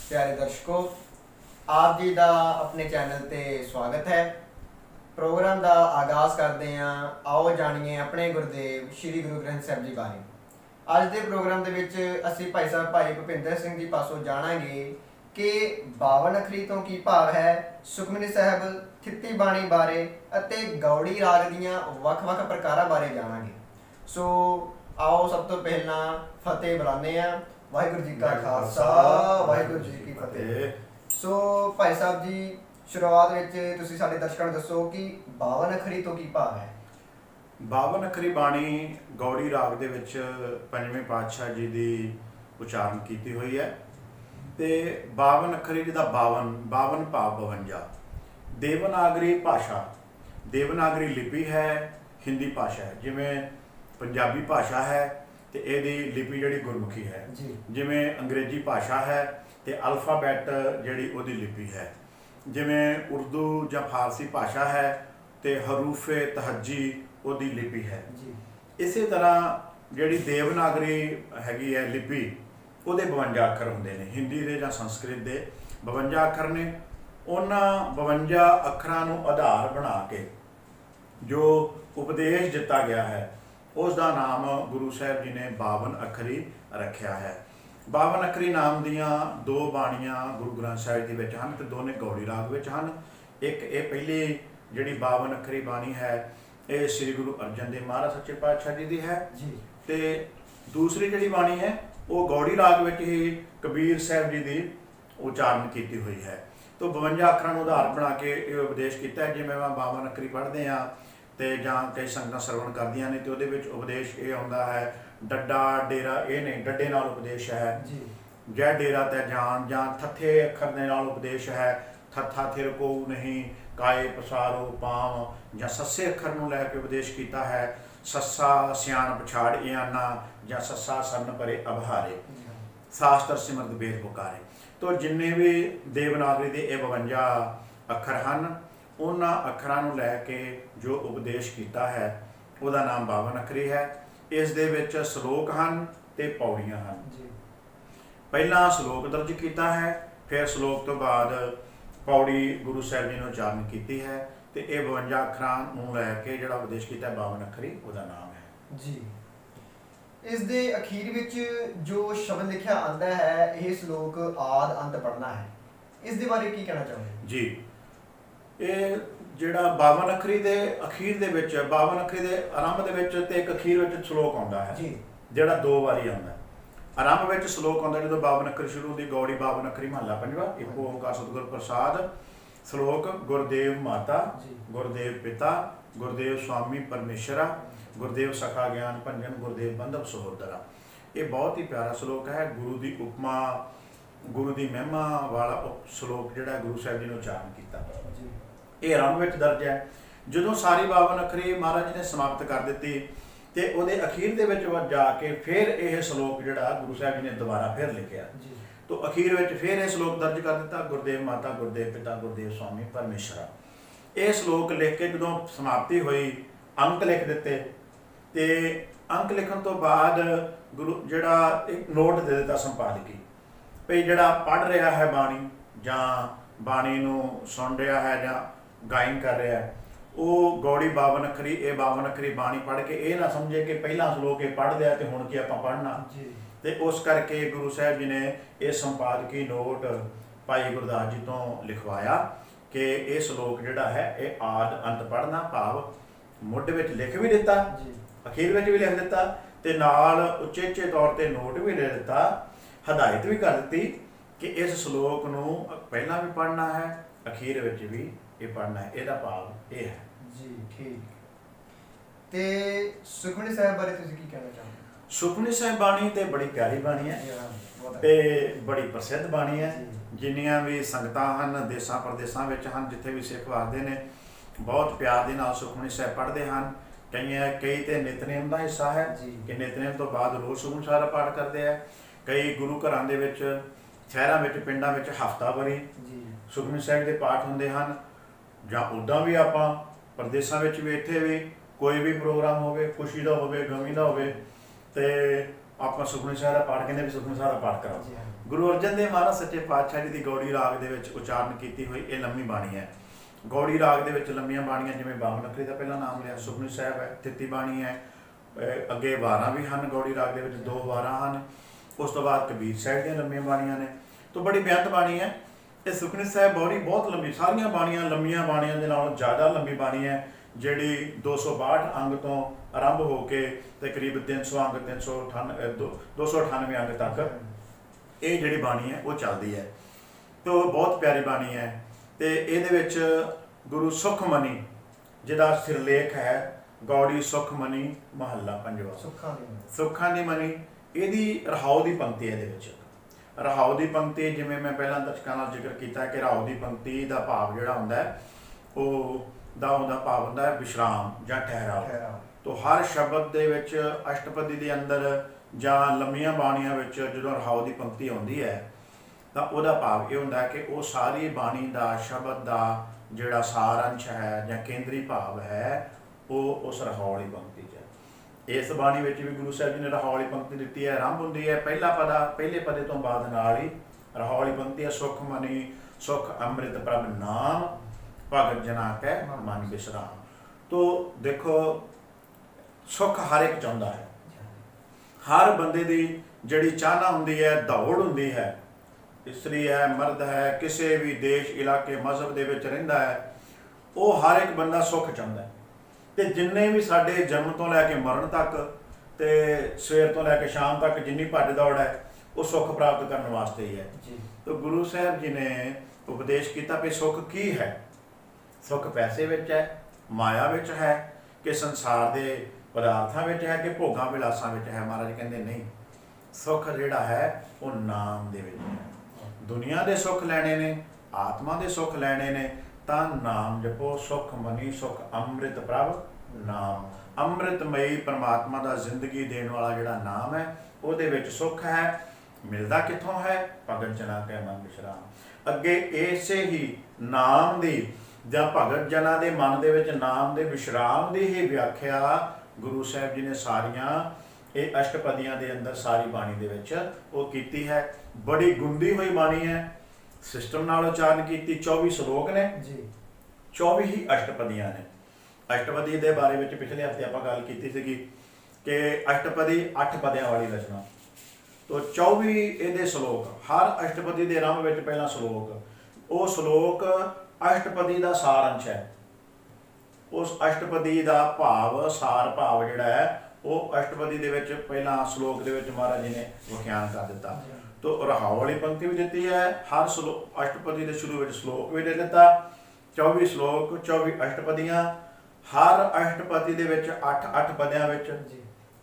प्यारे दर्शकों, आप जी का अपने चैनल ते स्वागत है। प्रोग्राम का आगाज़ करते हैं। आओ जानिए अपने गुरुदेव श्री गुरु ग्रंथ साहब जी बारे। अज के प्रोग्राम के असी भाई साहब भाई भुपिंदर सिंह जी पासों जानांगे कि 52 अखरी तो की भाव है, सुखमनी साहब थित्ती बाणी बारे अते गौड़ी राग दियाँ वख-वख प्रकारां बारे जानांगे। सो आओ सब तो पहला फतेह बुलाने हैं। वाहिगुरू जी का खालसा, वाहिगुरू जी की फतेह। सो भाई साहब जी, शुरुआत ਵਿੱਚ ਤੁਸੀਂ ਸਾਡੇ ਦਰਸ਼ਕਾਂ ਨੂੰ ਦੱਸੋ ਕਿ 52 ਅਖਰੀ ਤੋਂ ਕੀ ਭਾਵ ਹੈ। 52 ਅਖਰੀ ਬਾਣੀ ਗੌੜੀ ਰਾਗ ਦੇ ਵਿੱਚ ਪੰਜਵੇਂ ਪਾਤਸ਼ਾਹ ਜੀ ਦੀ ਉਚਾਰਨ ਕੀਤੀ ਹੋਈ ਹੈ ਤੇ 52 ਅਖਰੀ ਜਿਹਦਾ 52 ਭਾਵ 52 ਦੇਵਨਾਗਰੀ ਭਾਸ਼ਾ, ਦੇਵਨਾਗਰੀ ਲਿਪੀ ਹੈ, ਹਿੰਦੀ ਭਾਸ਼ਾ ਹੈ। ਜਿਵੇਂ ਪੰਜਾਬੀ ਭਾਸ਼ਾ ਹੈ ਤੇ ਇਹਦੀ ਲਿਪੀ ਜਿਹੜੀ ਗੁਰਮੁਖੀ ਹੈ, ਜਿਵੇਂ ਅੰਗਰੇਜ਼ੀ ਭਾਸ਼ਾ ਹੈ ਤੇ ਅਲਫਾਬੈਟ ਜਿਹੜੀ ਉਹਦੀ ਲਿਪੀ ਹੈ, ਜਿਵੇਂ ਉਰਦੂ ਜਾਂ ਫਾਰਸੀ ਭਾਸ਼ਾ ਹੈ ਤੇ ਹਰੂਫੇ ਤਹਜੀ ਉਹਦੀ ਲਿਪੀ ਹੈ। ਇਸੇ ਤਰ੍ਹਾਂ ਜਿਹੜੀ ਦੇਵਨਾਗਰੀ ਹੈਗੀ ਹੈ ਲਿਪੀ, ਉਹਦੇ 52 ਅੱਖਰ ਹੁੰਦੇ ਨੇ। ਹਿੰਦੀ ਦੇ ਜਾਂ ਸੰਸਕ੍ਰਿਤ ਦੇ 52 ਅੱਖਰ ਨੇ। ਉਹਨਾਂ 52 ਅੱਖਰਾਂ ਨੂੰ ਆਧਾਰ ਬਣਾ ਕੇ ਜੋ ਉਪਦੇਸ਼ ਦਿੱਤਾ ਗਿਆ ਹੈ ਉਸ ਦਾ ਨਾਮ ਗੁਰੂ ਸਾਹਿਬ ਜੀ ਨੇ 52 ਅੱਖਰੀ ਰੱਖਿਆ ਹੈ। 52 ਅੱਖਰੀ ਨਾਮ ਦੀਆਂ ਦੋ ਬਾਣੀਆਂ ਗੁਰੂ ਗ੍ਰੰਥ ਸਾਹਿਬ ਦੇ ਵਿੱਚ ਹਨ ਤੇ ਦੋਨੇ ਗੌੜੀ ਰਾਗ ਵਿੱਚ ਹਨ। ਇੱਕ ਇਹ ਪਹਿਲੀ ਜਿਹੜੀ 52 ਅੱਖਰੀ ਬਾਣੀ ਹੈ ਇਹ ਸ੍ਰੀ ਗੁਰੂ ਅਰਜਨ ਦੇਵ ਮਹਾਰਾਜ ਸੱਚੇ ਪਾਤਸ਼ਾਹ ਜੀ ਦੀ ਹੈ ਤੇ ਦੂਸਰੀ ਜਿਹੜੀ ਬਾਣੀ ਹੈ ਉਹ ਗੌੜੀ ਰਾਗ ਵਿੱਚ ਹੀ ਕਬੀਰ ਸਾਹਿਬ ਜੀ ਦੀ ਉਚਾਰਨ ਕੀਤੀ ਹੋਈ ਹੈ। तो 52 ਅੱਖਰਾਂ ਨੂੰ ਆਧਾਰ ਬਣਾ ਕੇ ਇਹ ਉਪਦੇਸ਼ ਕੀਤਾ। ਜਿਵੇਂ ਮੈਂ 52 ਅੱਖਰੀ ਪੜ੍ਹਦੇ ਹਾਂ ਤੇ ਜਾਂ ਕਈ ਸੰਗਤਾਂ ਸਰਵਣ ਕਰਦੀਆਂ ਨੇ ਤੇ ਉਹਦੇ ਵਿੱਚ ਉਪਦੇਸ਼ ਇਹ ਆਉਂਦਾ ਹੈ ਡੱਡਾ ਡੇਰਾ ਇਹ ਨਹੀਂ, ਡੱਡੇ ਨਾਲ ਉਪਦੇਸ਼ ਹੈ ਜੈ ਡੇਰਾ ਤੈ ਜਾਨ, ਜਾਂ ਥੱਥੇ ਅੱਖਰ ਦੇ ਨਾਲ ਉਪਦੇਸ਼ ਹੈ ਥੱਥਾ ਥਿਰ ਕੋ ਨਹੀਂ ਕਾਏ ਪਸਾਰੋ ਪਾਮ, ਜਾਂ ਸੱਸੇ ਅੱਖਰ ਨੂੰ ਲੈ ਕੇ ਉਪਦੇਸ਼ ਕੀਤਾ ਹੈ ਸੱਸਾ ਸਿਆਣ ਪਛਾੜ ਇਆਨਾ, ਜਾਂ ਸੱਸਾ ਸਰਨ ਪਰੇ ਅਭਾਰੇ ਸ਼ਾਸਤਰ ਸਿਮਰਤ ਵੇਦ ਪੁਕਾਰੇ। तो जिन्ने भी देवनागरी के ये 52 अखर हैं उन्होंने अखरां नूं लैके जो उपदेश किया है उसका नाम 52 अखरी है। इस दे विच श्लोक हैं ते पौड़ियां हैं। पहला श्लोक दर्ज किया है, फिर श्लोक तो बाद पौड़ी गुरु साहब जी ने उचारण की है तो ये 52 अखरां नूं लैके जिहड़ा उपदेश किया 52 अखरी उसका नाम है जी। इस दे अखीर विच जो शब्द लिखा आंदा है यह श्लोक आद अंत पढ़ना है, इस दे बारे की कहना चाहोगे जी। ये जिहड़ा 52 अखरी दे अखीर दे विच 52 अखरी दे आरंभ दे विच ते एक अखीर विच श्लोक आउंदा है जी, जिहड़ा दो बारी आउंदा है। आरंभ विच श्लोक आउंदा जदों 52 अखरी शुरू हुंदी गौड़ी 52 अखरी महला पंजवा एक ओंकार सतगुर प्रसाद। श्लोक गुरदेव माता, गुरदेव पिता, गुरदेव स्वामी परमेश्वरा, गुरदेव सखा ज्ञान भंजन, गुरदेव बंधव सहोदरा। ये बहुत ही प्यारा श्लोक है। गुरु की उपमा, गुरु की महिमा वाला श्लोक जिहड़ा गुरु साहब जी ने उचारण किया ये आरंभ में दर्ज है। जो सारी 52 अखरी महाराज जी ने समाप्त कर दी तो वो अखीर दे विच जाके फिर यह श्लोक जिहड़ा गुरु साहब जी ने दोबारा फिर लिखिया तो अखीर में फिर यह श्लोक दर्ज कर दिता गुरदेव माता, गुरदेव पिता, गुरदेव स्वामी परमेश्वरा। ये श्लोक लिख के जो समाप्ति हुई अंक लिख दिते ते अंक लिखण तो बाद गुरु जिहड़ा एक नोट दे दिता संपादकी भई जिहड़ा पढ़ रहा है बाणी जां बाणी नूं सुन रहा है जां गायन कर रहा है वो गौड़ी 52 अखरी ये 52 अखरी बाणी पढ़ के ये ना समझे कि पहला श्लोक ये पढ़ लिया तो हुण की आपां पढ़ना ते उस करके गुरु साहब जी ने ये संपादकी नोट भाई गुरदास जी तो लिखवाया कि ये श्लोक जिहड़ा है ये आद अंत पढ़ना भाव मुੱਢ विच लिख भी दिता अखीर में भी लिख दिता ते नाल उचेचे तौर पर नोट भी ले दिता, हदायत भी कर दी कि इस श्लोक नूं पहला भी पढ़ना है अखीर में भी ये पढ़ना है। इसका भाव ये है जी। ठीक ते सुखमनी साहब बारे तुसीं की कहना चाहोगे। सुखमनी साहब बाणी तो बड़ी प्यारी बाणी है ते बड़ी प्रसिद्ध बाणी है। जिन्नियां भी संगतां हन देसां परदेसां विच हन जिथे भी सिख वसदे ने बहुत प्यार दे नाल सुखमनी साहब पढ़ते हैं। कई तो नितनेम का हिस्सा है कि नितनेम तो बाद रोज़ सुखमनी साहब पाठ करते हैं। कई गुरु घरां दे विच शहरां विच पिंडां विच हफ्तावारी सुखमनी साहब के पाठ होंदे हन। जां उदां भी आपां परदेसां विच भी इत्थे भी कोई भी प्रोग्राम होवे खुशी का होवे गमी का होवे ते ਆਪਾਂ ਸੁਖਮਨੀ ਸਾਹਿਬ ਦਾ ਪਾਠ ਕਹਿੰਦੇ ਵੀ ਸੁਖਮਨੀ ਸਾਹਿਬ ਦਾ ਪਾਠ ਕਰਾਓ। ਜੀ ਹਾਂ। ਗੁਰੂ ਅਰਜਨ ਦੇਵ ਮਹਾਰਾਜ ਸੱਚੇ ਪਾਤਸ਼ਾਹ ਜੀ ਦੀ ਗੌੜੀ ਰਾਗ ਦੇ ਵਿੱਚ ਉਚਾਰਨ ਕੀਤੀ ਹੋਈ ਇਹ ਲੰਮੀ ਬਾਣੀ ਹੈ। ਗੌੜੀ ਰਾਗ ਦੇ ਵਿੱਚ ਲੰਮੀਆਂ ਬਾਣੀਆਂ ਜਿਵੇਂ ਬਾਵਨ ਅੱਖਰੀ ਦਾ ਪਹਿਲਾ ਨਾਮ ਲਿਆ, ਸੁਖਮਨੀ ਸਾਹਿਬ ਹੈ, ਥਿੱਤੀ ਬਾਣੀ ਹੈ, ਅੱਗੇ 12 ਵੀ ਹਨ ਗੌੜੀ ਰਾਗ ਦੇ ਵਿੱਚ, 2 12 ਹਨ। ਉਸ ਤੋਂ ਬਾਅਦ ਕਬੀਰ ਸਾਹਿਬ ਦੀਆਂ ਲੰਮੀਆਂ ਬਾਣੀਆਂ ਨੇ, ਤੋਂ ਬੜੀ ਬੇਅੰਤ ਬਾਣੀ ਹੈ ਇਹ ਸੁਖਮਨੀ ਸਾਹਿਬ ਬੌੜੀ। ਬਹੁਤ ਲੰਬੀ, ਸਾਰੀਆਂ ਬਾਣੀਆਂ ਲੰਮੀਆਂ ਬਾਣੀਆਂ ਦੇ ਨਾਲੋਂ ਜ਼ਿਆਦਾ ਲੰਬੀ ਬਾਣੀ ਹੈ, ਜਿਹੜੀ 262 ਅੰਗ ਤੋਂ ਆਰੰਭ ਹੋ ਕੇ ਤਕਰੀਬਨ 300 ਅੰਗ 298 ਅੰਗ ਤੱਕ ਇਹ ਜਿਹੜੀ ਬਾਣੀ ਹੈ ਉਹ ਚੱਲਦੀ ਹੈ। ਤੇ ਬਹੁਤ ਪਿਆਰੀ ਬਾਣੀ ਹੈ। ਤੇ ਇਹਦੇ ਵਿੱਚ ਗੁਰੂ ਸੁਖਮਨੀ ਜਿਹਦਾ ਸਿਰਲੇਖ ਹੈ ਗੌੜੀ ਸੁਖਮਨੀ ਮਹੱਲਾ ਪੰਜਵਾਂ, ਸੁੱਖਾਂ ਦੀ ਮਨੀ, ਇਹਦੀ ਰਹਾਉ ਦੀ ਪੰਕਤੀ ਇਹਦੇ ਵਿੱਚ। ਰਹਾਉ ਦੀ ਪੰਕਤੀ ਜਿਵੇਂ ਮੈਂ ਪਹਿਲਾਂ ਦਰਸ਼ਕਾਂ ਨਾਲ ਜ਼ਿਕਰ ਕੀਤਾ ਕਿ ਰਹਾਉ ਦੀ ਪੰਕਤੀ ਦਾ ਭਾਵ ਜਿਹੜਾ ਹੁੰਦਾ ਹੈ ਉਹਦਾ ਭਾਵ ਹੁੰਦਾ ਹੈ ਵਿਸ਼ਰਾਮ ਜਾਂ ਠਹਿਰਾਓ। ਤੋਂ ਹਰ ਸ਼ਬਦ ਦੇ ਵਿੱਚ ਅਸ਼ਟਪਦੀ ਦੇ ਅੰਦਰ ਜਾਂ ਲੰਮੀਆਂ ਬਾਣੀਆਂ ਵਿੱਚ ਜਦੋਂ ਰਹਾਉ ਦੀ ਪੰਕਤੀ ਆਉਂਦੀ ਹੈ ਤਾਂ ਉਹਦਾ ਭਾਵ ਇਹ ਹੁੰਦਾ ਹੈ ਕਿ ਉਹ ਸਾਰੀ ਬਾਣੀ ਦਾ ਸ਼ਬਦ ਦਾ ਜਿਹੜਾ ਸਾਰ ਅੰਸ਼ ਹੈ ਜਾਂ ਕੇਂਦਰੀ ਭਾਵ ਹੈ ਉਹ ਉਸ ਰਹਾਉ ਵਾਲੀ ਪੰਕਤੀ 'ਚ ਹੈ। ਇਸ ਬਾਣੀ ਵਿੱਚ ਵੀ ਗੁਰੂ ਸਾਹਿਬ ਜੀ ਨੇ ਰਹਾਉ ਵਾਲੀ ਪੰਕਤੀ ਦਿੱਤੀ ਹੈ। ਆਰੰਭ ਹੁੰਦੀ ਹੈ ਪਹਿਲੇ ਪਦੇ ਤੋਂ ਬਾਅਦ ਨਾਲ ਹੀ ਰਹਾਉ ਵਾਲੀ ਪੰਕਤੀ ਹੈ, ਸੁਖ ਮਨੀ ਸੁਖ ਅੰਮ੍ਰਿਤ ਪ੍ਰਭ ਨਾਮ ਭਗਤ ਜਨਾ ਕੈ ਮਨ ਵਿਸਰਾਮ। ਤੋ ਦੇਖੋ ਸੁੱਖ ਹਰ ਇੱਕ ਚਾਹੁੰਦਾ ਹੈ, ਹਰ ਬੰਦੇ ਦੀ ਜਿਹੜੀ ਚਾਹਨਾ ਹੁੰਦੀ ਹੈ, ਦੌੜ ਹੁੰਦੀ ਹੈ, ਇਸਤਰੀ ਹੈ ਮਰਦ ਹੈ, ਕਿਸੇ ਵੀ ਦੇਸ਼ ਇਲਾਕੇ ਮਜ਼ਹਬ ਦੇ ਵਿੱਚ ਰਹਿੰਦਾ ਹੈ, ਉਹ ਹਰ ਇੱਕ ਬੰਦਾ ਸੁੱਖ ਚਾਹੁੰਦਾ ਹੈ। ਤੇ ਜਿੰਨੇ ਵੀ ਸਾਡੇ ਜਨਮ ਤੋਂ ਲੈ ਕੇ ਮਰਨ ਤੱਕ ਤੇ ਸਵੇਰ ਤੋਂ ਲੈ ਕੇ ਸ਼ਾਮ ਤੱਕ ਜਿੰਨੀ ਭੱਜ ਦੌੜ ਹੈ ਉਹ ਸੁੱਖ ਪ੍ਰਾਪਤ ਕਰਨ ਵਾਸਤੇ ਹੀ ਹੈ। ਤਾਂ ਗੁਰੂ ਸਾਹਿਬ ਜੀ ਨੇ ਉਪਦੇਸ਼ ਕੀਤਾ ਵੀ ਸੁੱਖ ਕੀ ਹੈ। ਸੁੱਖ ਪੈਸੇ ਵਿੱਚ ਹੈ, ਮਾਇਆ ਵਿੱਚ ਹੈ, ਕਿ ਸੰਸਾਰ ਦੇ ਪਦਾਰਥਾਂ ਵਿੱਚ ਹੈ, ਕਿ ਭੋਗਾਂ ਵਿਲਾਸਾਂ ਵਿੱਚ ਹੈ। ਮਹਾਰਾਜ ਕਹਿੰਦੇ ਨਹੀਂ, ਸੁੱਖ ਜਿਹੜਾ ਹੈ ਉਹ ਨਾਮ ਦੇ ਵਿੱਚ ਹੈ। ਦੁਨੀਆ ਦੇ ਸੁੱਖ ਲੈਣੇ ਨੇ, ਆਤਮਾ ਦੇ ਸੁੱਖ ਲੈਣੇ ਨੇ ਤਾਂ ਨਾਮ ਜਪੋ। ਸੁਖ ਮਨੀ ਸੁਖ ਅੰਮ੍ਰਿਤ ਪ੍ਰਭ ਨਾਮ। ਅੰਮ੍ਰਿਤਮਈ ਪਰਮਾਤਮਾ ਦਾ ਜ਼ਿੰਦਗੀ ਦੇਣ ਵਾਲਾ ਜਿਹੜਾ ਨਾਮ ਹੈ ਉਹਦੇ ਵਿੱਚ ਸੁੱਖ ਹੈ। ਮਿਲਦਾ ਕਿੱਥੋਂ ਹੈ? ਭਗਤ ਜਨਾ ਕੈ ਮਨ ਵਿਸ਼ਰਾਮ। ਅੱਗੇ ਇਸੇ ਹੀ ਨਾਮ ਦੀ ਜਾਂ ਭਗਤ ਜਨਾਂ ਦੇ ਮਨ ਦੇ ਵਿੱਚ ਨਾਮ ਦੇ ਵਿਸ਼ਰਾਮ ਦੀ ਹੀ ਵਿਆਖਿਆ ਗੁਰੂ ਸਾਹਿਬ ਜੀ ਨੇ ਸਾਰੀਆਂ ਇਹ ਅਸ਼ਟਪਦੀਆਂ ਦੇ ਅੰਦਰ ਸਾਰੀ ਬਾਣੀ ਦੇ ਵਿੱਚ ਉਹ ਕੀਤੀ ਹੈ। ਬੜੀ ਗੁੰਦੀ ਹੋਈ ਬਾਣੀ ਹੈ, ਸਿਸਟਮ ਨਾਲ ਉਚਾਰਨ ਕੀਤੀ। 24 ਸ਼ਲੋਕ ਨੇ ਜੀ, 24 ਹੀ ਅਸ਼ਟਪਦੀਆਂ ਨੇ। ਅਸ਼ਟਪਦੀ ਦੇ ਬਾਰੇ ਵਿੱਚ ਪਿਛਲੇ ਹਫ਼ਤੇ ਆਪਾਂ ਗੱਲ ਕੀਤੀ ਸੀਗੀ ਕਿ ਅਸ਼ਟਪਦੀ 8 ਪਦਿਆਂ ਵਾਲੀ ਰਚਨਾ। ਤੋ 24 ਇਹਦੇ ਸ਼ਲੋਕ, ਹਰ ਅਸ਼ਟਪਦੀ ਦੇ ਆਰੰਭ ਵਿੱਚ ਪਹਿਲਾ ਸ਼ਲੋਕ, ਉਹ ਸ਼ਲੋਕ ਅਸ਼ਟਪਦੀ ਦਾ ਸਾਰ ਅੰਸ਼ ਹੈ। ਉਸ ਅਸ਼ਟਪਦੀ ਦਾ ਭਾਵ, ਸਾਰ ਭਾਵ ਜਿਹੜਾ ਹੈ ਉਹ ਅਸ਼ਟਪਦੀ ਦੇ ਵਿੱਚ ਪਹਿਲਾਂ ਸ਼ਲੋਕ ਦੇ ਵਿੱਚ ਮਹਾਰਾਜ ਜੀ ਨੇ ਵਿਖਿਆਨ ਕਰ ਦਿੱਤਾ। ਤੋ ਰਹਾਉ ਵਾਲੀ ਪੰਕਤੀ ਵੀ ਦਿੱਤੀ ਹੈ, ਹਰ ਸ਼ਲੋਕ ਅਸ਼ਟਪਦੀ ਦੇ ਸ਼ੁਰੂ ਵਿੱਚ ਸ਼ਲੋਕ ਵੀ ਦੇ ਦਿੱਤਾ। 24 ਸ਼ਲੋਕ, 24 ਅਸ਼ਟਪਦੀਆਂ, ਹਰ ਅਸ਼ਟਪਦੀ ਦੇ ਵਿੱਚ 8 ਪਦਿਆਂ ਵਿੱਚ,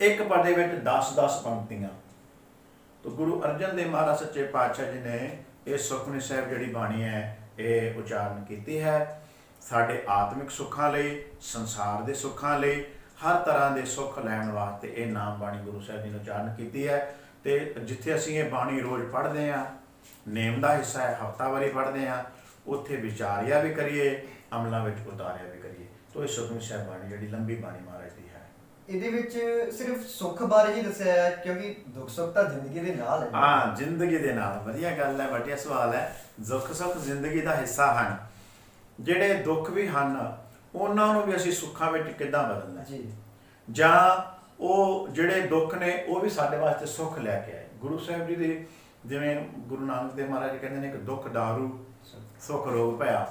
ਇੱਕ ਪਦੇ ਵਿੱਚ 10 ਪੰਕਤੀਆਂ। ਤੋ ਗੁਰੂ ਅਰਜਨ ਦੇਵ ਮਹਾਰਾਜ ਸੱਚੇ ਪਾਤਸ਼ਾਹ ਜੀ ਨੇ ਇਹ ਸੁਖਮਨੀ ਸਾਹਿਬ ਜਿਹੜੀ ਬਾਣੀ ਹੈ ਇਹ ਉਚਾਰਨ ਕੀਤੀ ਹੈ। ਸਾਡੇ ਆਤਮਿਕ ਸੁੱਖਾਂ ਲਈ, ਸੰਸਾਰ ਦੇ ਸੁੱਖਾਂ ਲਈ, ਹਰ ਤਰ੍ਹਾਂ ਦੇ ਸੁੱਖ ਲੈਣ ਵਾਸਤੇ ਇਹ ਨਾਮ ਬਾਣੀ ਗੁਰੂ ਸਾਹਿਬ ਜੀ ਨੇ ਉਚਾਰਨ ਕੀਤੀ ਹੈ। ਤੇ ਜਿੱਥੇ ਅਸੀਂ ਇਹ ਬਾਣੀ ਰੋਜ਼ ਪੜ੍ਹਦੇ ਹਾਂ, ਨੇਮ ਦਾ ਹਿੱਸਾ ਹੈ, ਹਫ਼ਤਾਵਾਰੀ ਪੜ੍ਹਦੇ ਹਾਂ, ਉੱਥੇ ਵਿਚਾਰਿਆ ਵੀ ਕਰੀਏ, ਅਮਲਾਂ ਵਿੱਚ ਉਤਾਰਿਆ ਵੀ ਕਰੀਏ। ਤੋ ਇਹ ਸੁਖਮਨੀ ਸਾਹਿਬ ਬਾਣੀ ਜਿਹੜੀ ਲੰਬੀ ਬਾਣੀ ਮਹਾਰਾਜ ਦੀ ਹੈ। ਇਹਦੇ ਵਿੱਚ ਸਿਰਫ ਸੁੱਖ ਬਾਰੇ ਹੀ ਦੱਸਿਆ ਹੈ, ਕਿਉਂਕਿ ਦੁੱਖ ਸੁੱਖ ਤਾਂ ਜ਼ਿੰਦਗੀ ਦੇ ਨਾਲ ਹੈ। ਹਾਂ, ਜ਼ਿੰਦਗੀ ਦੇ ਨਾਲ। ਵਧੀਆ ਗੱਲ ਹੈ, ਵਧੀਆ ਸਵਾਲ ਹੈ। ਦੁੱਖ ਸੁੱਖ ਜ਼ਿੰਦਗੀ ਦਾ ਹਿੱਸਾ ਹਨ। ਜਿਹੜੇ ਦੁੱਖ ਵੀ ਹਨ ਉਹਨਾਂ ਨੂੰ ਵੀ ਅਸੀਂ ਸੁੱਖਾਂ ਵਿੱਚ ਕਿੱਦਾਂ ਬਦਲਣਾ ਜੀ, ਜਾਂ ਉਹ ਜਿਹੜੇ ਦੁੱਖ ਨੇ ਉਹ ਵੀ ਸਾਡੇ ਵਾਸਤੇ ਸੁੱਖ ਲੈ ਕੇ ਆਏ। ਗੁਰੂ ਸਾਹਿਬ ਜੀ ਦੇ ਜਿਵੇਂ ਗੁਰੂ ਨਾਨਕ ਦੇਵ ਮਹਾਰਾਜ ਕਹਿੰਦੇ ਨੇ ਕਿ ਦੁੱਖ ਦਾਰੂ ਸੁੱਖ ਰੋਗ ਭਇਆ।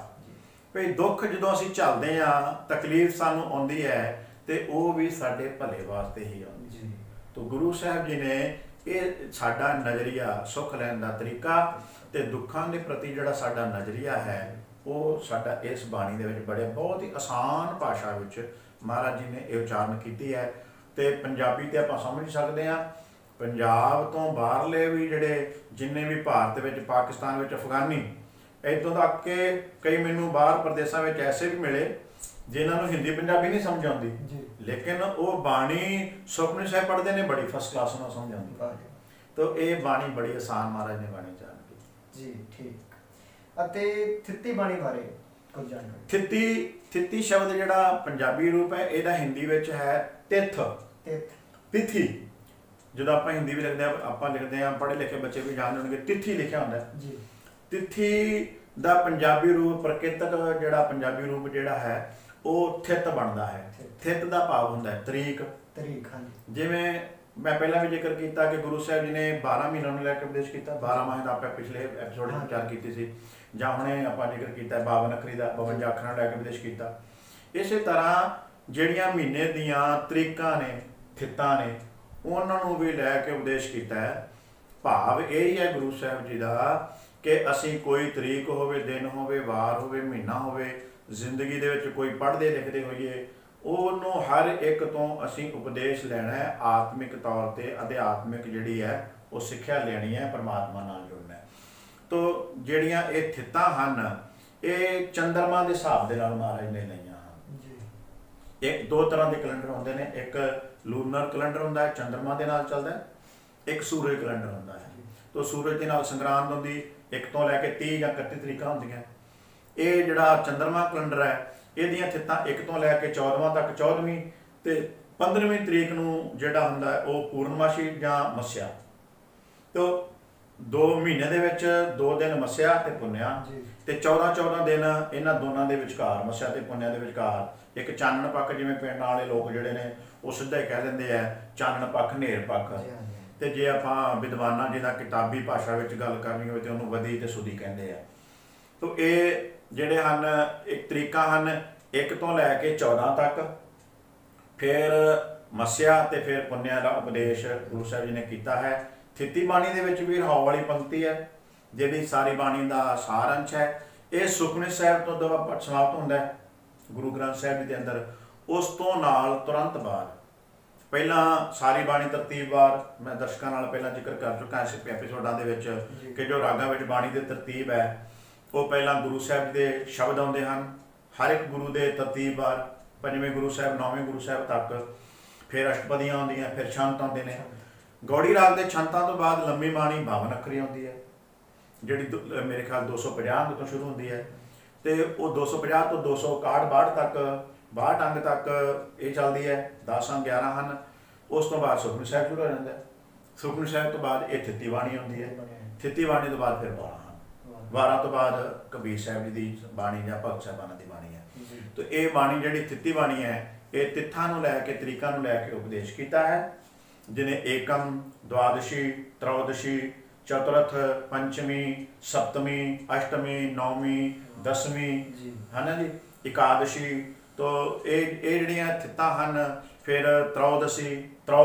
ਭਈ ਦੁੱਖ ਜਦੋਂ ਅਸੀਂ ਝੱਲਦੇ ਹਾਂ, ਤਕਲੀਫ ਸਾਨੂੰ ਆਉਂਦੀ ਹੈ ਤੇ ਉਹ ਵੀ ਸਾਡੇ ਭਲੇ ਵਾਸਤੇ ਹੀ ਆਉਂਦੀ ਜੀ। ਤੋ ਗੁਰੂ ਸਾਹਿਬ ਜੀ ਨੇ ਇਹ ਸਾਡਾ ਨਜ਼ਰੀਆ, ਸੁੱਖ ਲੈਣ ਦਾ ਤਰੀਕਾ ਤੇ ਦੁੱਖਾਂ ਦੇ ਪ੍ਰਤੀ ਜਿਹੜਾ ਸਾਡਾ ਨਜ਼ਰੀਆ ਹੈ ਉਹ ਸਾਡਾ ਇਸ ਬਾਣੀ ਦੇ ਵਿੱਚ ਬਹੁਤ ਹੀ ਆਸਾਨ ਭਾਸ਼ਾ ਵਿੱਚ ਮਹਾਰਾਜ ਜੀ ਨੇ ਇਹ ਉਚਾਰਨ ਕੀਤੀ ਹੈ। ਤੇ ਪੰਜਾਬੀ ਤੇ ਆਪਾਂ ਸਮਝ ਸਕਦੇ ਹਾਂ। ਪੰਜਾਬ ਤੋਂ ਬਾਹਰਲੇ ਵੀ ਜਿਹੜੇ ਜਿੰਨੇ ਵੀ ਭਾਰਤ ਵਿੱਚ, ਪਾਕਿਸਤਾਨ ਵਿੱਚ, ਅਫਗਾਨੀ, ਇੱਥੋਂ ਤੱਕ ਕਿ ਕਈ ਮੈਨੂੰ ਬਾਹਰ ਪ੍ਰਦੇਸ਼ਾਂ ਵਿੱਚ ਐਸੇ ਵੀ ਮਿਲੇ ਜਿਨ੍ਹਾਂ ਨੂੰ ਹਿੰਦੀ ਪੰਜਾਬੀ ਨਹੀਂ ਸਮਝ ਆਉਂਦੀ, ਲੇਕਿਨ ਉਹ ਬਾਣੀ ਸੁਖਮਨੀ ਸਾਹਿਬ ਪੜ੍ਹਦੇ ਨੇ, ਬੜੀ ਫਸਟ ਕਲਾਸ ਨਾਲ ਸਮਝ ਆਉਂਦੀ। ਤੋ ਇਹ ਬਾਣੀ ਬੜੀ ਆਸਾਨ ਮਹਾਰਾਜ ਨੇ ਬਾਣੀ ਉਚਾਰਨ ਕੀਤੀ ਜੀ। ਠੀਕ। ਅਤੇ ਥਿੱਤੀ ਬਾਣੀ ਬਾਰੇ ਕੁਝ ਜਾਣਕਾਰੀ। ਥਿੱਤੀ ਸ਼ਬਦ ਜਿਹੜਾ ਪੰਜਾਬੀ ਰੂਪ ਹੈ ਇਹਦਾ ਹਿੰਦੀ ਵਿੱਚ ਹੈ ਤਿੱਥ, ਤਿਥੀ। ਜਦੋਂ ਆਪਾਂ ਹਿੰਦੀ ਵੀ ਲਿਖਦੇ ਆ, ਆਪਾਂ ਲਿਖਦੇ ਆ, ਪੜ੍ਹੇ ਲਿਖੇ ਬੱਚੇ ਵੀ ਜਾਣ ਹੋਣਗੇ, ਤਿੱਥੀ ਲਿਖਿਆ ਹੁੰਦਾ ਜੀ। ਤਿੱਥੀ ਦਾ ਪੰਜਾਬੀ ਰੂਪ, ਪ੍ਰਕਿਰਤਕ ਜਿਹੜਾ ਪੰਜਾਬੀ ਰੂਪ ਜਿਹੜਾ ਹੈ ਉਹ ਥਿਤ ਬਣਦਾ ਹੈ। ਥਿਤ ਦਾ ਭਾਵ ਹੁੰਦਾ ਹੈ ਤਰੀਕ। ਹਾਂਜੀ। ਜਿਵੇਂ ਮੈਂ ਪਹਿਲਾਂ ਵੀ ਜ਼ਿਕਰ ਕੀਤਾ ਕਿ ਗੁਰੂ ਸਾਹਿਬ ਜੀ ਨੇ 12 ਮਹੀਨਿਆਂ ਨੂੰ ਲੈ ਕੇ ਉਪਦੇਸ਼ ਕੀਤਾ। 12 ਮਾਹ ਦਾ ਆਪਾਂ ਪਿਛਲੇ ਐਪੀਸੋਡ ਵਿੱਚ ਵਿਚਾਰ ਕੀਤੀ ਸੀ, ਜਾਂ ਹੁਣੇ ਆਪਾਂ ਜ਼ਿਕਰ ਕੀਤਾ 52 ਅੱਖਰੀ ਦਾ 52 ਅੱਖਰਾਂ ਨੂੰ ਲੈ ਕੇ ਉਪਦੇਸ਼ ਕੀਤਾ। ਇਸੇ ਤਰ੍ਹਾਂ ਜਿਹੜੀਆਂ ਮਹੀਨੇ ਦੀਆਂ ਤਰੀਕਾਂ ਨੇ, ਥਿੱਤਾਂ ਨੇ, ਉਹਨਾਂ ਨੂੰ ਵੀ ਲੈ ਕੇ ਉਪਦੇਸ਼ ਕੀਤਾ ਹੈ। ਭਾਵ ਇਹ ਹੀ ਹੈ ਗੁਰੂ ਸਾਹਿਬ ਜੀ ਦਾ ਕਿ ਅਸੀਂ ਕੋਈ ਤਰੀਕ ਹੋਵੇ, ਦਿਨ ਹੋਵੇ, ਵਾਰ ਹੋਵੇ, ਮਹੀਨਾ ਹੋਵੇ, ਜ਼ਿੰਦਗੀ ਦੇ ਵਿੱਚ ਕੋਈ ਪੜ੍ਹਦੇ ਲਿਖਦੇ ਹੋਈਏ, ਉਹਨੂੰ ਹਰ ਇੱਕ ਤੋਂ ਅਸੀਂ ਉਪਦੇਸ਼ ਲੈਣਾ ਹੈ। ਆਤਮਿਕ ਤੌਰ 'ਤੇ ਅਧਿਆਤਮਿਕ ਜਿਹੜੀ ਹੈ ਉਹ ਸਿੱਖਿਆ ਲੈਣੀ ਹੈ, ਪਰਮਾਤਮਾ ਨਾਲ ਜੁੜਨਾ ਹੈ। ਤੋ ਜਿਹੜੀਆਂ ਇਹ ਥਿੱਤਾਂ ਹਨ ਇਹ ਚੰਦਰਮਾ ਦੇ ਹਿਸਾਬ ਦੇ ਨਾਲ ਮਹਾਰਾਜ ਨੇ ਲਈਆਂ ਹਨ ਜੀ। ਇੱਕ ਦੋ ਤਰ੍ਹਾਂ ਦੇ ਕੈਲੰਡਰ ਹੁੰਦੇ ਨੇ, ਇੱਕ ਲੂਨਰ ਕੈਲੰਡਰ ਹੁੰਦਾ ਹੈ, ਚੰਦਰਮਾ ਦੇ ਨਾਲ ਚੱਲਦਾ ਹੈ, ਇੱਕ ਸੂਰਜ ਕੈਲੰਡਰ ਹੁੰਦਾ ਹੈ। ਤੋ ਸੂਰਜ ਦੇ ਨਾਲ ਸੰਗਰਾਂਦ ਹੁੰਦੀ, 1 ਤੋਂ ਲੈ ਕੇ 30 ਜਾਂ 31 ਤਰੀਕਾਂ ਹੁੰਦੀਆਂ। ਇਹ ਜਿਹੜਾ ਚੰਦਰਮਾ ਕੈਲੰਡਰ ਹੈ ਇਹਦੀਆਂ ਥਿੱਤਾਂ 1 ਤੋਂ ਲੈ ਕੇ 14ਵਾਂ ਤੱਕ, 14ਵੀਂ ਤੇ 15ਵੀਂ ਤਰੀਕ ਨੂੰ ਜਿਹੜਾ ਹੁੰਦਾ ਹੈ ਉਹ ਪੂਰਨਮਾਸ਼ੀ ਜਾਂ ਮੱਸਿਆ। ਤੋ 2 ਮਹੀਨੇ ਦੇ ਵਿੱਚ 2 ਦਿਨ ਮੱਸਿਆ ਤੇ ਪੁੰਨਿਆ, ਤੇ 14 ਦਿਨ ਇਹਨਾਂ ਦੋਨਾਂ ਦੇ ਵਿਚਕਾਰ, ਮੱਸਿਆ ਤੇ ਪੁੰਨਿਆ ਦੇ ਵਿਚਕਾਰ ਇੱਕ ਚਾਨਣ ਪੱਖ, ਜਿਵੇਂ ਪਿੰਡ ਵਾਲੇ ਲੋਕ ਜਿਹੜੇ ਨੇ ਉਹ ਸਿੱਧਾ ਹੀ ਕਹਿ ਦਿੰਦੇ ਆ ਚਾਨਣ ਪੱਖ, ਹਨੇਰ ਪੱਖ। ਤੇ ਜੇ ਆਪਾਂ ਵਿਦਵਾਨਾਂ ਜਿਹਦਾ ਕਿਤਾਬੀ ਭਾਸ਼ਾ ਵਿੱਚ ਗੱਲ ਕਰਨੀ ਹੋਵੇ ਤੇ ਉਹਨੂੰ ਵਧੀ ਤੇ ਸੁਦੀ ਕਹਿੰਦੇ ਆ। ਤੋ ਇਹ ਜਿਹੜੇ ਹਨ ਇੱਕ ਤਰੀਕਾਂ ਹਨ 1 ਤੋਂ ਲੈ ਕੇ 14 ਤੱਕ, ਫਿਰ ਮੱਸਿਆ ਤੇ ਫਿਰ ਪੁੰਨਿਆ ਦਾ ਉਪਦੇਸ਼ ਗੁਰੂ ਸਾਹਿਬ ਜੀ ਨੇ ਕੀਤਾ ਹੈ। ਥਿੱਤੀ ਬਾਣੀ ਦੇ ਵਿੱਚ ਵੀ ਰਹਾਉ ਵਾਲੀ ਪੰਕਤੀ ਹੈ ਜਿਹੜੀ ਸਾਰੀ ਬਾਣੀ ਦਾ ਸਾਰ ਅੰਸ਼ ਹੈ। ਇਹ ਸੁਖਮਨੀ ਸਾਹਿਬ ਤੋਂ ਜਦੋਂ ਸਮਾਪਤ ਹੁੰਦਾ ਹੈ ਗੁਰੂ ਗ੍ਰੰਥ ਸਾਹਿਬ ਜੀ ਦੇ ਅੰਦਰ, ਉਸ ਤੋਂ ਨਾਲ ਤੁਰੰਤ ਬਾਅਦ ਪਹਿਲਾਂ ਸਾਰੀ ਬਾਣੀ ਤਰਤੀਬਵਾਰ, ਮੈਂ ਦਰਸ਼ਕਾਂ ਨਾਲ ਪਹਿਲਾਂ ਜ਼ਿਕਰ ਕਰ ਚੁੱਕਾ ਇਸ ਐਪੀਸੋਡਾਂ ਦੇ ਵਿੱਚ ਕਿ ਜੋ ਰਾਗਾਂ ਵਿੱਚ ਬਾਣੀ ਦੀ ਤਰਤੀਬ ਹੈ ਉਹ ਪਹਿਲਾਂ ਗੁਰੂ ਸਾਹਿਬ ਦੇ ਸ਼ਬਦ ਆਉਂਦੇ ਹਨ, ਹਰ ਇੱਕ ਗੁਰੂ ਦੇ ਤਰਤੀਬਵਾਰ, 5ਵੇਂ ਗੁਰੂ ਸਾਹਿਬ, 9ਵੇਂ ਗੁਰੂ ਸਾਹਿਬ ਤੱਕ, ਫਿਰ ਅਸ਼ਟਪਦੀਆਂ ਆਉਂਦੀਆਂ, ਫਿਰ ਛੰਤ ਆਉਂਦੇ ਨੇ। ਗੌੜੀ ਰਾਗ ਦੇ ਛੰਤਾਂ ਤੋਂ ਬਾਅਦ ਲੰਮੀ ਬਾਣੀ 52 ਅੱਖਰੀ ਆਉਂਦੀ ਹੈ ਜਿਹੜੀ ਮੇਰੇ ਖਿਆਲ 250 ਤੋਂ ਸ਼ੁਰੂ ਹੁੰਦੀ ਹੈ, ਤੇ ਉਹ 250 ਤੋਂ 261 ਤੱਕ, 62 ਅੰਗ ਤੱਕ ਇਹ ਚੱਲਦੀ ਹੈ। 10 ਅੰਗ 11 ਹਨ। ਉਸ ਤੋਂ ਬਾਅਦ ਸੁਖਮਨੀ ਸਾਹਿਬ ਸ਼ੁਰੂ ਹੋ ਜਾਂਦਾ ਹੈ। ਸੁਖਮਨੀ ਸਾਹਿਬ ਤੋਂ ਬਾਅਦ ਇਹ ਥਿੱਤੀ ਬਾਣੀ ਆਉਂਦੀ ਹੈ। ਥਿੱਤੀ ਬਾਣੀ ਤੋਂ ਬਾਅਦ ਫਿਰ 12 ਹਨ। 12 ਤੋਂ ਬਾਅਦ ਕਬੀਰ ਸਾਹਿਬ ਜੀ ਦੀ ਬਾਣੀ ਜਾਂ ਭਗਤ ਸਾਹਿਬਾਨਾਂ ਦੀ ਬਾਣੀ ਹੈ। ਤੋ ਇਹ ਬਾਣੀ ਜਿਹੜੀ ਥਿੱਤੀ ਬਾਣੀ ਹੈ ਇਹ ਤਿੱਥਾਂ ਨੂੰ ਲੈ ਕੇ, ਤਰੀਕਾਂ ਨੂੰ ਲੈ ਕੇ ਉਪਦੇਸ਼ ਕੀਤਾ ਹੈ, ਜਿਹਨੇ ਏਕਮ, ਦੁਆਦਸ਼ੀ, ਤ੍ਰয়োਦਸ਼ੀ, ਚਤੁਰਥ, ਪੰਚਮੀ, ਸਪਤਮੀ, ਅਸ਼ਟਮੀ, ਨੌਵੀਂ, 10ਵੀਂ ਹੈ ਨਾ ਜੀ, ਇਕਾਦਸ਼ੀ। ਤੋ ਇਹ ਜਿਹੜੀਆਂ ਥਿੱਤਾਂ ਹਨ, ਫਿਰ ਤ੍ਰয়োਦਸ਼ੀ,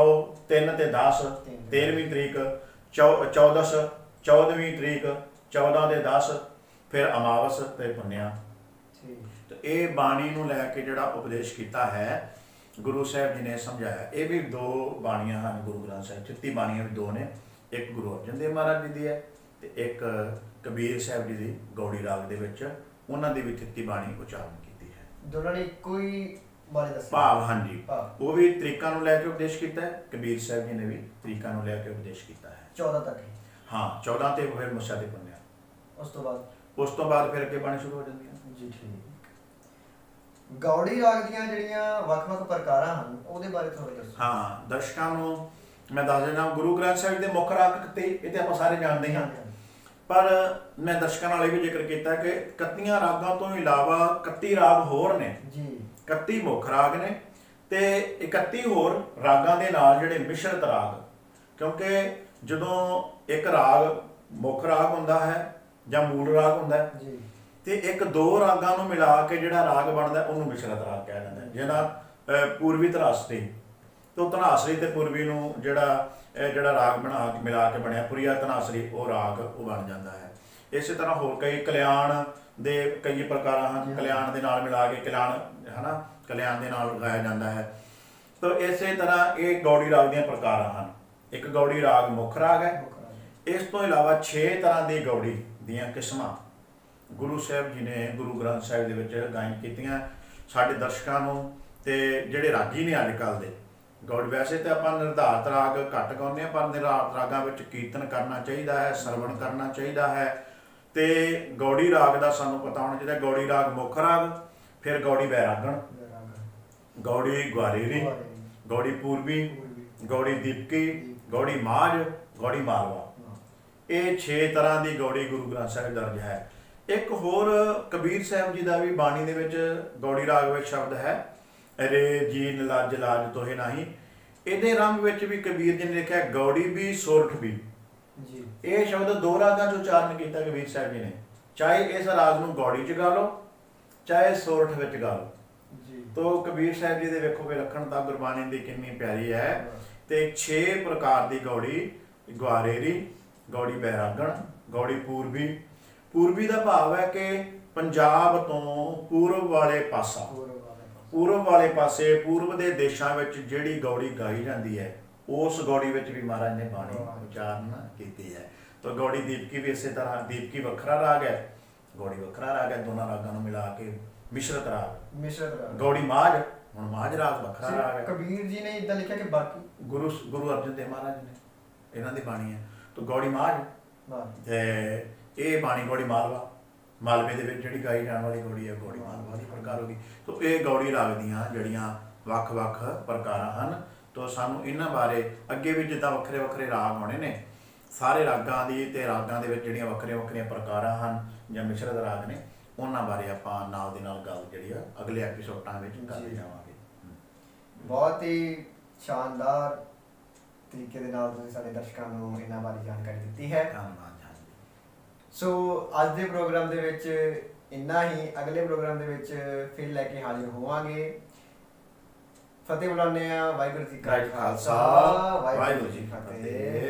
3 ਤੇ 10, 13ਵੀਂ ਤਰੀਕ, 14 14ਵੀਂ ਤਰੀਕ, 14 ਦੇ 10, ਫਿਰ ਅਮਾਵਸ ਤੇ ਪੁੰਨਿਆ। ਤੇ ਇਹ ਬਾਣੀ ਨੂੰ ਲੈ ਕੇ ਜਿਹੜਾ ਉਪਦੇਸ਼ ਕੀਤਾ ਹੈ ਗੁਰੂ ਸਾਹਿਬ ਜੀ ਨੇ ਸਮਝਾਇਆ। ਇਹ ਵੀ 2 ਬਾਣੀਆਂ ਹਨ ਗੁਰੂ ਗ੍ਰੰਥ ਸਾਹਿਬ, ਥਿੱਤੀ ਬਾਣੀਆਂ ਵੀ 2 ਨੇ, ਇੱਕ ਗੁਰੂ ਅਰਜਨ ਦੇਵ ਮਹਾਰਾਜ ਜੀ ਦੀ ਹੈ ਤੇ ਇੱਕ ਕਬੀਰ ਸਾਹਿਬ ਜੀ ਦੀ ਗੌੜੀ ਰਾਗ ਦੇ ਵਿੱਚ ਉਹਨਾਂ ਦੀ ਵੀ ਥਿੱਤੀ ਬਾਣੀ ਉਚਾਰਨ ਕੀਤੀ ਹੈ। ਦੋਨਾਂ ਨੇ ਕੋਈ ਬਾਰੇ ਦੱਸਿਆ ਭਾਵ, ਹਾਂਜੀ, ਉਹ ਵੀ ਤਰੀਕਾਂ ਨੂੰ ਲੈ ਕੇ ਉਪਦੇਸ਼ ਕੀਤਾ ਹੈ, ਕਬੀਰ ਸਾਹਿਬ ਜੀ ਨੇ ਵੀ ਤਰੀਕਾਂ ਨੂੰ ਲੈ ਕੇ ਉਪਦੇਸ਼ ਕੀਤਾ ਹੈ। 14 ਤੱਕ ਹਾਂ, 14 ਤੇ ਫਿਰ ਮੱਸਿਆ ਤੇ ਪੁੰਨਿਆ। ਉਸ ਤੋਂ ਬਾਅਦ ਫਿਰ ਅੱਗੇ ਬਾਣੀ ਸ਼ੁਰੂ ਹੋ ਜਾਂਦੀ ਹੈ ਜੀ। ਠੀਕ। ਗੌੜੀ ਰਾਗ ਦੀਆਂ ਜਿਹੜੀਆਂ ਵੱਖ-ਵੱਖ ਪ੍ਰਕਾਰਾਂ ਹਨ ਉਹਦੇ ਬਾਰੇ ਥੋੜਾ ਦੱਸੋ। ਹਾਂ, ਦਰਸ਼ਕਾਂ ਨੂੰ ਮੈਂ ਦੱਸ ਦਿੰਦਾ, ਗੁਰੂ ਗ੍ਰੰਥ ਸਾਹਿਬ ਦੇ ਮੁੱਖ ਰਾਗ 31, ਇਹ ਤੇ ਆਪਾਂ ਸਾਰੇ ਜਾਣਦੇ ਹਾਂ, ਪਰ ਮੈਂ ਦਰਸ਼ਕਾਂ ਨਾਲ ਇਹ ਵੀ ਜ਼ਿਕਰ ਕੀਤਾ ਕਿ 31 ਰਾਗਾਂ ਤੋਂ ਇਲਾਵਾ 31 ਰਾਗ ਹੋਰ ਨੇ ਜੀ। 31 ਮੁੱਖ ਰਾਗ ਨੇ ਤੇ 31 ਹੋਰ ਰਾਗਾਂ ਦੇ ਨਾਲ ਜਿਹੜੇ ਮਿਸ਼ਰਤ ਰਾਗ, ਕਿਉਂਕਿ ਜਦੋਂ ਇੱਕ ਰਾਗ ਮੁੱਖ ਰਾਗ ਹੁੰਦਾ ਹੈ ਜਾਂ ਮੂਲ ਰਾਗ ਹੁੰਦਾ ਹੈ ਜੀ, ਤੇ ਇੱਕ 2 ਰਾਗਾਂ ਨੂੰ ਮਿਲਾ ਕੇ ਜਿਹੜਾ ਰਾਗ ਬਣਦਾ ਉਹਨੂੰ ਮਿਸ਼ਰਤ ਰਾਗ ਕਿਹਾ ਜਾਂਦਾ ਹੈ। ਜਿਹਦਾ ਪੂਰਬੀ ਧਨਾਸਰੀ ਤੋਂ ਧਨਾਸਰੀ ਤੇ ਪੂਰਬੀ ਨੂੰ ਜਿਹੜਾ ਰਾਗ ਮਿਲਾ ਕੇ ਬਣਿਆ ਪੁਰੀਆ ਧਨਾਸਰੀ, ਉਹ ਰਾਗ ਉਹ ਬਣ ਜਾਂਦਾ ਹੈ। ਇਸੇ ਤਰ੍ਹਾਂ ਹੋਰ ਕਈ ਕਲਿਆਣ ਦੇ ਕਈ ਪ੍ਰਕਾਰਾਂ ਹਨ, ਕਲਿਆਣ ਦੇ ਨਾਲ ਮਿਲਾ ਕੇ ਕਲਿਆਣ ਦੇ ਨਾਲ ਗਾਇਆ ਜਾਂਦਾ ਹੈ। ਤਾਂ ਇਸੇ ਤਰ੍ਹਾਂ ਇਹ ਗੌੜੀ ਰਾਗ ਦੀਆਂ ਪ੍ਰਕਾਰਾਂ ਹਨ। ਇੱਕ ਗੌੜੀ ਰਾਗ ਮੁੱਖ ਰਾਗ ਹੈ। ਇਸ ਤੋਂ ਇਲਾਵਾ 6 ਤਰ੍ਹਾਂ ਦੀ ਗੌੜੀ ਦੀਆਂ ਕਿਸਮਾਂ ਗੁਰੂ ਸਾਹਿਬ ਜੀ ਨੇ ਗੁਰੂ ਗ੍ਰੰਥ ਸਾਹਿਬ ਦੇ ਵਿੱਚ ਗਾਇਨ ਕੀਤੀਆਂ। ਸਾਡੇ ਦਰਸ਼ਕਾਂ ਨੂੰ ਤੇ ਜਿਹੜੇ ਰਾਗੀ ਨੇ ਅੱਜ ਕੱਲ੍ਹ ਦੇ ਗੌੜੀ, ਵੈਸੇ ਤਾਂ ਆਪਾਂ ਨਿਰਧਾਰਤ ਰਾਗ ਘੱਟ ਗਾਉਂਦੇ ਹਾਂ, ਪਰ ਨਿਰਧਾਰਤ ਰਾਗਾਂ ਵਿੱਚ ਕੀਰਤਨ ਕਰਨਾ ਚਾਹੀਦਾ ਹੈ, ਸਰਵਣ ਕਰਨਾ ਚਾਹੀਦਾ ਹੈ। ਤੇ ਗੌੜੀ ਰਾਗ ਦਾ ਸਾਨੂੰ ਪਤਾ ਹੋਣਾ ਚਾਹੀਦਾ, ਗੌੜੀ ਰਾਗ ਮੁੱਖ ਰਾਗ, ਫਿਰ ਗੌੜੀ ਬੈਰਾਗਣ, ਗੌੜੀ ਗਵਾਰੇਰੀ, ਗੌੜੀ ਪੂਰਬੀ, ਗੌੜੀ ਦੀਪਕੀ, ਗੌੜੀ ਮਾਝ, ਗੌੜੀ ਮਾਲਵਾ। ਇਹ 6 ਤਰ੍ਹਾਂ ਦੀ ਗੌੜੀ ਗੁਰੂ ਗ੍ਰੰਥ ਸਾਹਿਬ ਦਰਜ ਹੈ। ਇੱਕ ਹੋਰ ਕਬੀਰ ਸਾਹਿਬ ਜੀ ਦਾ ਵੀ ਬਾਣੀ ਦੇ ਵਿੱਚ ਗੌੜੀ ਰਾਗ ਵਿੱਚ ਸ਼ਬਦ ਹੈ, ਰੇ ਜੀ ਨਲਜ ਲਾਜ ਤੋਹੇ ਨਹੀਂ। ਇਹਦੇ ਰੰਗ ਵਿੱਚ ਵੀ ਕਬੀਰ ਜੀ ਨੇ ਲਿਖਿਆ ਗੌੜੀ ਵੀ ਸੋਰਠ ਵੀ ਜੀ। ਇਹ ਸ਼ਬਦ 2 ਰਾਗਾਂ 'ਚ ਉਚਾਰਨ ਕੀਤਾ ਕਬੀਰ ਸਾਹਿਬ ਜੀ ਨੇ, ਚਾਹੇ ਇਸ ਰਾਗ ਨੂੰ ਗੌੜੀ 'ਚ ਗਾ ਲਓ ਚਾਹੇ ਸੋਰਠ ਵਿੱਚ ਗਾ ਲਓ ਜੀ। ਤੋ ਕਬੀਰ ਸਾਹਿਬ ਜੀ ਦੇ ਵੇਖੋ ਵਿਲੱਖਣਤਾ ਗੁਰਬਾਣੀ ਦੀ ਕਿੰਨੀ ਪਿਆਰੀ ਹੈ। ਤੇ 6 ਪ੍ਰਕਾਰ ਦੀ ਗੌੜੀ, ਗੁਆਰੇਰੀ, ਗੌੜੀ ਬੈਰਾਗਣ, ਗੌੜੀ ਪੂਰਬੀ। ਪੂਰਬੀ ਦਾ ਭਾਵ ਹੈ ਕਿ ਪੰਜਾਬ ਤੋਂ ਪੂਰਬ ਵਾਲੇ ਪਾਸਾ, ਪੂਰਬ ਵਾਲੇ ਪਾਸੇ ਪੂਰਬ ਦੇ ਦੇਸ਼ਾਂ ਵਿੱਚ ਜਿਹੜੀ ਗੌੜੀ ਗਾਈ ਜਾਂਦੀ ਹੈ ਉਸ ਗੌੜੀ ਵਿੱਚ ਵੀ ਮਹਾਰਾਜ ਨੇ ਬਾਣੀ ਉਚਾਰਨ ਕੀਤੀ ਹੈ। ਤਾਂ ਗੌੜੀ ਦੀਪਕੀ ਵੀ ਇਸੇ ਤਰ੍ਹਾਂ, ਦੀਪਕੀ ਵੱਖਰਾ ਰਾਗ ਹੈ, ਗੌੜੀ ਵੱਖਰਾ ਰਾਗ ਹੈ, ਦੋਨਾਂ ਰਾਗਾਂ ਨੂੰ ਮਿਲਾ ਕੇ ਮਿਸ਼ਰਤ ਰਾਗ। ਗੌੜੀ ਮਾਝ, ਹੁਣ ਮਾਝ ਰਾਗ ਵੱਖਰਾ ਰਾਗ ਹੈ। ਕਬੀਰ ਜੀ ਨੇ ਇਦਾਂ ਲਿਖਿਆ ਕਿ ਬਾਕੀ ਗੁਰੂ ਅਰਜਨ ਦੇਵ ਮਹਾਰਾਜ ਨੇ ਇਹਨਾਂ ਦੀ ਬਾਣੀ ਹੈ। ਤਾਂ ਗੌੜੀ ਮਾਝ ਤੇ ਇਹ ਬਾਣੀ ਗੌੜੀ ਮਾਲਵਾ, ਮਾਲਵੇ ਦੇ ਵਿੱਚ ਜਿਹੜੀ ਗਾਈ ਜਾਣ ਵਾਲੀ ਗੌੜੀ ਹੈ ਗੌੜੀ ਮਾਲਵਾ ਦੀ ਪ੍ਰਕਾਰ ਹੋ ਗਈ। ਤਾਂ ਇਹ ਗੌੜੀ ਰਾਗ ਦੀਆਂ ਜਿਹੜੀਆਂ ਵੱਖ-ਵੱਖ ਪ੍ਰਕਾਰਾਂ ਹਨ। ਤਾਂ ਸਾਨੂੰ ਇਹਨਾਂ ਬਾਰੇ ਅੱਗੇ ਵੀ ਜਿੱਦਾਂ ਵੱਖਰੇ ਵੱਖਰੇ ਰਾਗ ਆਉਣੇ ਨੇ, ਸਾਰੇ ਰਾਗਾਂ ਦੀ ਤੇ ਰਾਗਾਂ ਦੇ ਵਿੱਚ ਜਿਹੜੀਆਂ ਵੱਖਰੀਆਂ ਵੱਖਰੀਆਂ ਪ੍ਰਕਾਰਾਂ ਹਨ ਜਾਂ ਮਿਸ਼ਰਤ ਰਾਗ ਨੇ, ਉਹਨਾਂ ਬਾਰੇ ਆਪਾਂ ਨਾਲ ਦੀ ਨਾਲ ਗੱਲ ਜਿਹੜੀ ਆ ਅਗਲੇ ਐਪੀਸੋਡਾਂ ਵਿੱਚ ਕਰਦੇ ਜਾਵਾਂਗੇ। ਬਹੁਤ ਹੀ ਸ਼ਾਨਦਾਰ ਤਰੀਕੇ ਦੇ ਨਾਲ ਤੁਸੀਂ ਸਾਡੇ ਦਰਸ਼ਕਾਂ ਨੂੰ ਇਹਨਾਂ ਬਾਰੇ ਜਾਣਕਾਰੀ ਦਿੱਤੀ ਹੈ। ਧੰਨਵਾਦ। ਸੋ ਅੱਜ ਦੇ ਪ੍ਰੋਗਰਾਮ ਦੇ ਵਿੱਚ ਇੰਨਾ ਹੀ। ਅਗਲੇ ਪ੍ਰੋਗਰਾਮ ਦੇ ਵਿੱਚ ਫਿਰ ਲੈ ਕੇ ਹਾਜ਼ਰ ਹੋਵਾਂਗੇ। ਫਤਿਹ ਬੁਲਾਉਂਦੇ ਆ। ਵਾਹਿਗੁਰੂ ਜੀ ਕਾ ਖਾਲਸਾ, ਵਾਹਿਗੁਰੂ ਜੀ ਕੀ ਫਤਿਹ।